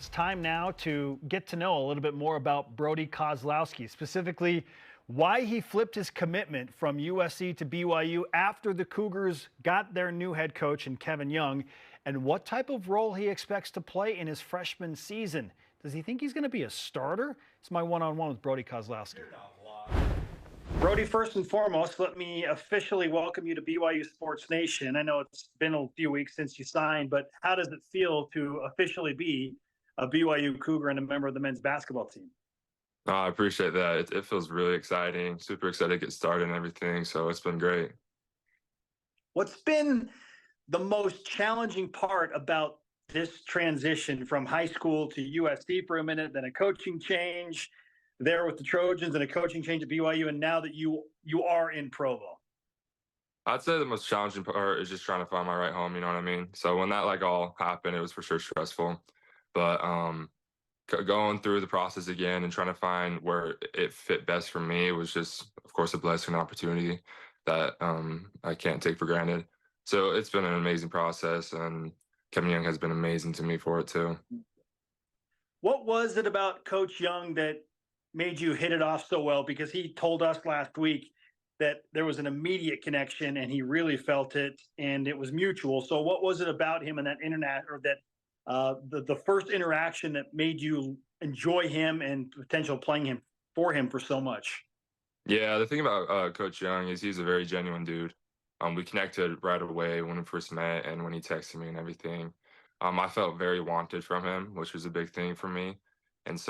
It's time now to get to know a little bit more about Brody Kozlowski, specifically why he flipped his commitment from USC to BYU after the Cougars got their new head coach in Kevin Young, and what type of role he expects to play in his freshman season. Does he think he's going to be a starter? It's my one-on-one with Brody Kozlowski. Brody, first and foremost, let me officially welcome you to BYU Sports Nation. I know it's been a few weeks since you signed, but how does it feel to officially be a BYU Cougar and a member of the men's basketball team? I appreciate that. It feels really exciting, super excited to get started and everything. So it's been great. What's been the most challenging part about this transition from high school to USC for a minute, then a coaching change there with the Trojans and a coaching change at BYU, and now that you are in Provo? I'd say the most challenging part is just trying to find my right home. You know what I mean? So when that all happened, it was for sure stressful. But going through the process again and trying to find where it fit best for me was just, of course, a blessing and opportunity that I can't take for granted. So it's been an amazing process, and Kevin Young has been amazing to me for it too. What was it about Coach Young that made you hit it off so well? Because he told us last week that there was an immediate connection and he really felt it and it was mutual. So what was it about him and that internet, or that the first interaction, that made you enjoy him and potential playing him for so much? Yeah, the thing about Coach Young is he's a very genuine dude. We connected right away when we first met and when he texted me and everything. I felt very wanted from him, which was a big thing for me. And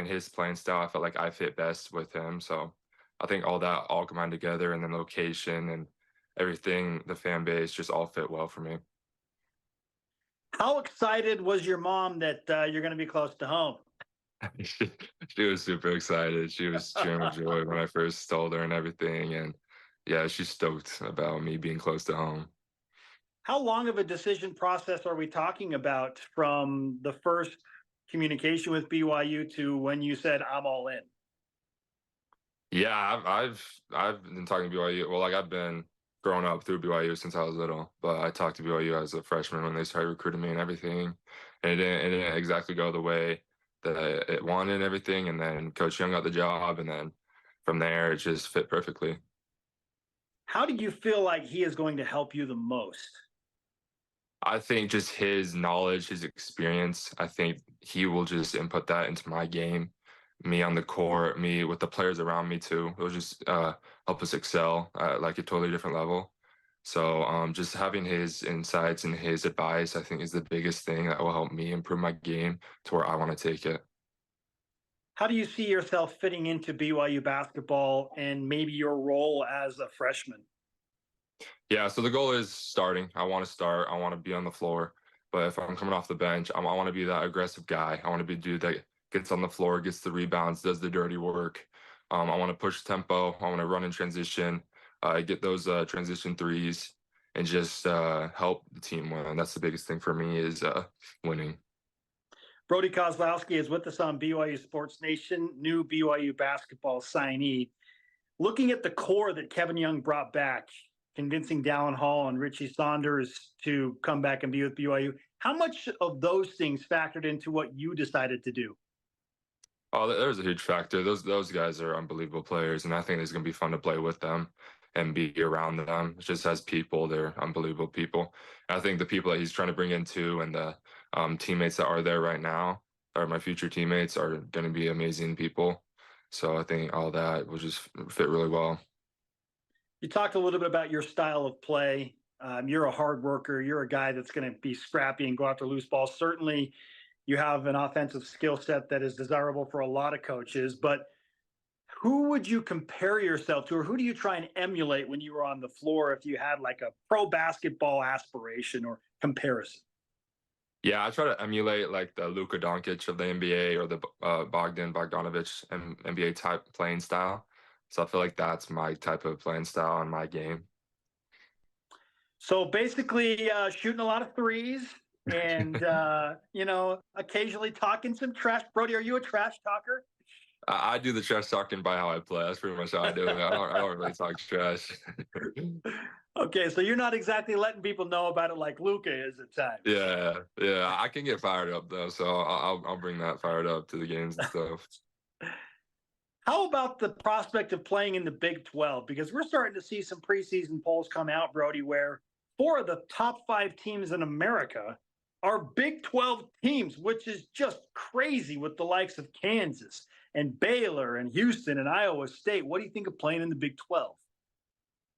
his playing style, I felt like I fit best with him. So I think all that all combined together, and then location and everything, the fan base, just all fit well for me. How excited was your mom that you're going to be close to home? she, she was super excited. She was cheering with joy when I first told her and everything. And yeah, she's stoked about me being close to home. How long of a decision process are we talking about from the first communication with BYU to when you said I'm all in? Yeah, I've been talking to BYU. Well, like I've been growing up through BYU since I was little, but I talked to BYU as a freshman when they started recruiting me and everything, and it didn't exactly go the way that it wanted and everything. And then Coach Young got the job, and then from there it just fit perfectly. How do you feel like he is going to help you the most? I think just his knowledge, his experience, I think he will just input that into my game, me on the court, me with the players around me too. It'll just help us excel at like a totally different level. So just having his insights and his advice, I think, is the biggest thing that will help me improve my game to where I want to take it. How do you see yourself fitting into BYU basketball and maybe your role as a freshman? Yeah, so the goal is starting. I want to start. I want to be on the floor. But if I'm coming off the bench, I want to be that aggressive guy. I want to be a dude that gets on the floor, gets the rebounds, does the dirty work. I want to push tempo. I want to run in transition, get those transition threes, and just help the team win. And that's the biggest thing for me is winning. Brody Kozlowski is with us on BYU Sports Nation, new BYU basketball signee. Looking at the core that Kevin Young brought back, convincing Dallin Hall and Richie Saunders to come back and be with BYU, how much of those things factored into what you decided to do? Oh, there's a huge factor. Those guys are unbelievable players, and I think it's going to be fun to play with them and be around them. Just as people, they're unbelievable people. And I think the people that he's trying to bring in too, and the teammates that are there right now, or my future teammates, are going to be amazing people. So I think all that will just fit really well. You talked a little bit about your style of play. You're a hard worker. You're a guy that's going to be scrappy and go after loose balls. Certainly, you have an offensive skill set that is desirable for a lot of coaches. But who would you compare yourself to, or who do you try and emulate when you were on the floor if you had like a pro basketball aspiration or comparison? Yeah, I try to emulate like the Luka Doncic of the NBA, or the Bogdan Bogdanovic NBA type playing style. So I feel like that's my type of playing style and my game. So basically, shooting a lot of threes and, occasionally talking some trash. Brody, are you a trash talker? I do the trash talking by how I play. That's pretty much how I do it. I don't really talk trash. Okay, so you're not exactly letting people know about it like Luka is at times. Yeah. I can get fired up though, so I'll bring that fired up to the games and stuff. How about the prospect of playing in the Big 12? Because we're starting to see some preseason polls come out, Brody, where 4 of the top 5 teams in America are Big 12 teams, which is just crazy with the likes of Kansas and Baylor and Houston and Iowa State. What do you think of playing in the Big 12?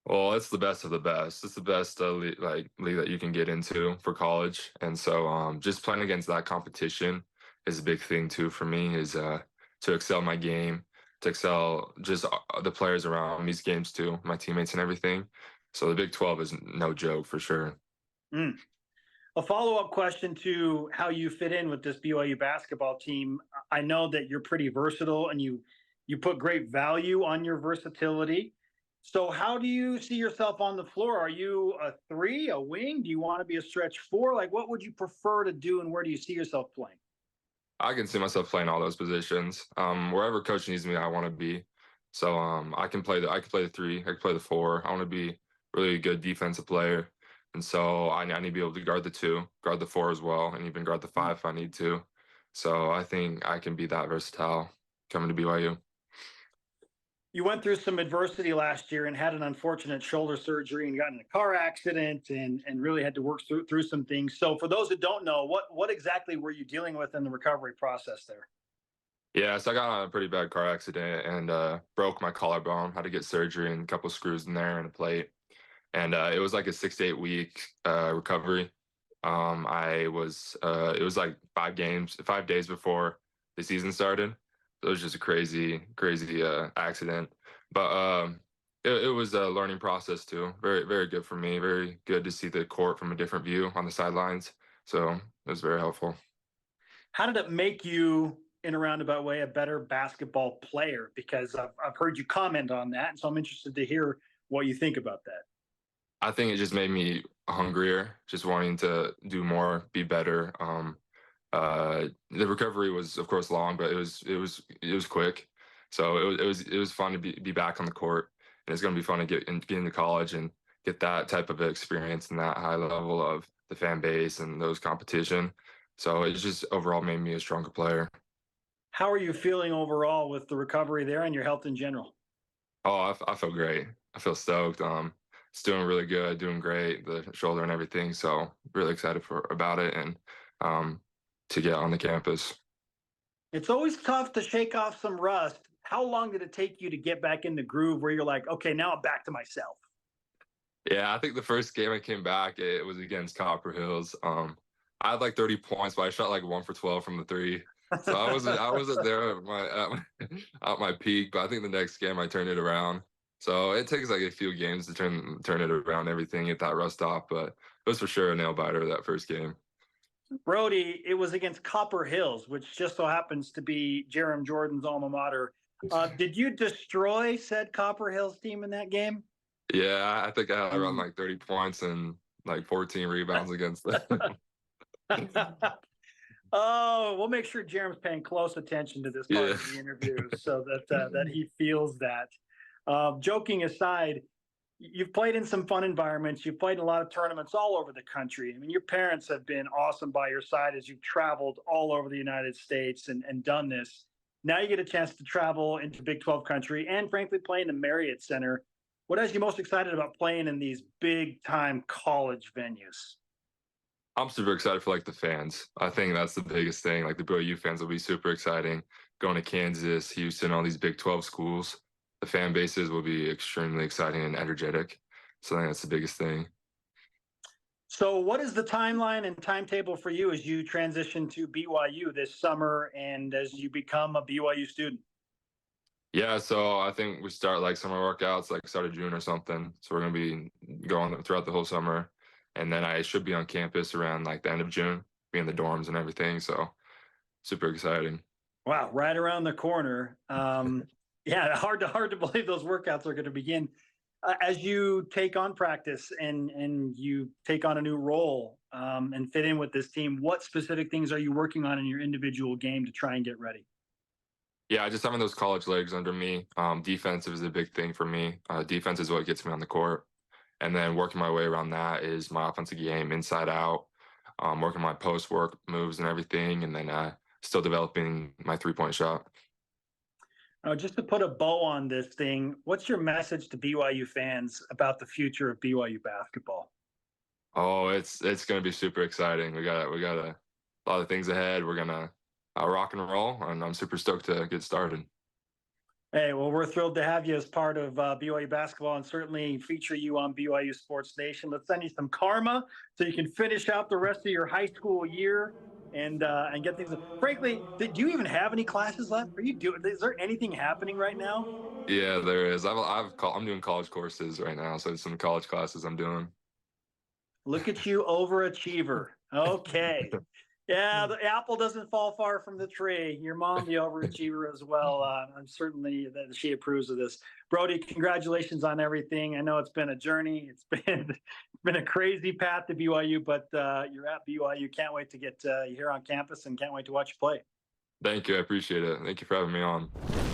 Well, it's the best of the best. It's the best league that you can get into for college, and so just playing against that competition is a big thing too for me. Is to excel my game, to excel just the players around these games too, my teammates and everything. So the Big 12 is no joke for sure. Mm. A follow-up question to how you fit in with this BYU basketball team. I know that you're pretty versatile and you put great value on your versatility. So how do you see yourself on the floor? Are you a 3, a wing? Do you want to be a stretch 4? Like, what would you prefer to do, and where do you see yourself playing? I can see myself playing all those positions. Wherever coach needs me, I want to be. So I can play the 3, I can play the 4. I want to be really a good defensive player. And so I need to be able to guard the 2, guard the 4 as well, and even guard the 5 if I need to. So I think I can be that versatile coming to BYU. You went through some adversity last year and had an unfortunate shoulder surgery and got in a car accident and really had to work through some things. So for those that don't know, what exactly were you dealing with in the recovery process there? Yeah, so I got on a pretty bad car accident and broke my collarbone. Had to get surgery and a couple screws in there and a plate. And it was like a 6 to 8 week recovery. It was like 5 days before the season started. So it was just a crazy accident. But it was a learning process too. Very, very good for me. Very good to see the court from a different view on the sidelines. So it was very helpful. How did it make you, in a roundabout way, a better basketball player? Because I've heard you comment on that, and so I'm interested to hear what you think about that. I think it just made me hungrier, just wanting to do more, be better. The recovery was, of course, long, but it was quick. So it was fun to be back on the court, and it's going to be fun to get into college and get that type of experience and that high level of the fan base and those competition. So it just overall made me a stronger player. How are you feeling overall with the recovery there and your health in general? Oh, I feel great. I feel stoked. It's doing really good, doing great, the shoulder and everything. So really excited about it and to get on the campus. It's always tough to shake off some rust. How long did it take you to get back in the groove where you're like, okay, now I'm back to myself? Yeah, I think the first game I came back, it was against Copper Hills. I had like 30 points, but I shot like 1 for 12 from the 3. So I wasn't there at my peak, but I think the next game I turned it around. So it takes like a few games to turn it around, everything, get that rust off. But it was for sure a nail biter that first game. Brody, it was against Copper Hills, which just so happens to be Jerem Jordan's alma mater. Did you destroy said Copper Hills team in that game? Yeah, I think I had around like 30 points and like 14 rebounds against them. Oh, we'll make sure Jerem's paying close attention to this part of the interview so that he feels that. Joking aside, you've played in some fun environments. You've played in a lot of tournaments all over the country. I mean, your parents have been awesome by your side as you've traveled all over the United States and done this. Now you get a chance to travel into Big 12 country and, frankly, play in the Marriott Center. What has you most excited about playing in these big-time college venues? I'm super excited for like the fans. I think that's the biggest thing. Like the BYU fans will be super exciting. Going to Kansas, Houston, all these Big 12 schools, the fan bases will be extremely exciting and energetic. So I think that's the biggest thing. So what is the timeline and timetable for you as you transition to BYU this summer and as you become a BYU student? Yeah, so I think we start like summer workouts like start of June or something. So we're going to be going throughout the whole summer. And then I should be on campus around like the end of June, be in the dorms and everything. So super exciting. Wow, right around the corner. Yeah, hard to believe those workouts are going to begin. As you take on practice and you take on a new role and fit in with this team, what specific things are you working on in your individual game to try and get ready? Yeah, just having those college legs under me. Defensive is a big thing for me. Defense is what gets me on the court. And then working my way around that is my offensive game inside out, working my post work moves and everything, and then still developing my 3-point shot. Just to put a bow on this thing, what's your message to BYU fans about the future of BYU basketball? Oh, it's going to be super exciting. We got a lot of things ahead. We're gonna rock and roll, and I'm super stoked to get started. Hey, well, we're thrilled to have you as part of BYU basketball and certainly feature you on BYU Sports Nation. Let's send you some karma so you can finish out the rest of your high school year and get things. Frankly, do you even have any classes left? Is there anything happening right now? Yeah, there is. I'm doing college courses right now, so some college classes I'm doing. Look at you, overachiever. Okay. Yeah, the apple doesn't fall far from the tree. Your mom, the overachiever as well. I'm certainly that she approves of this. Brody, congratulations on everything. I know it's been a journey. It's been a crazy path to BYU, but you're at BYU. Can't wait to get you here on campus and can't wait to watch you play. Thank you. I appreciate it. Thank you for having me on.